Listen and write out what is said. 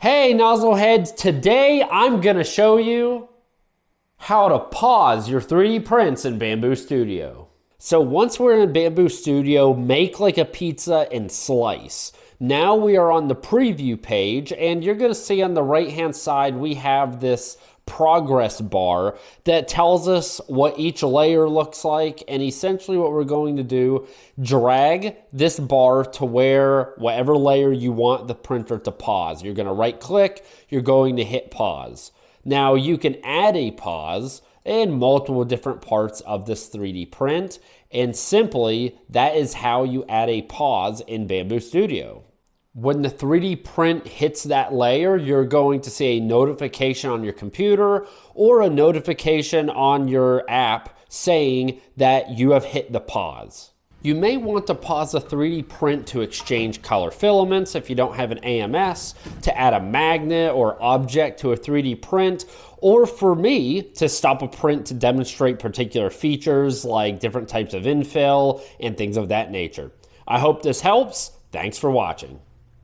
Hey nozzle heads, today I'm gonna show you how to pause your 3D prints in BambuStudio. So once we're in BambuStudio, make like a pizza and slice. Now we are on the preview page and you're gonna see on the right hand side we have this progress bar that tells us what each layer looks like, and essentially what we're going to do, drag this bar to where whatever layer you want the printer to pause. You're going to right click, you're going to hit pause. Now you can add a pause in multiple different parts of this 3D print, and simply that is how you add a pause in BambuStudio. When the 3D print hits that layer, you're going to see a notification on your computer or a notification on your app saying that you have hit the pause. You may want to pause a 3D print to exchange color filaments if you don't have an AMS, to add a magnet or object to a 3D print, or for me, to stop a print to demonstrate particular features like different types of infill and things of that nature. I hope this helps. Thanks for watching.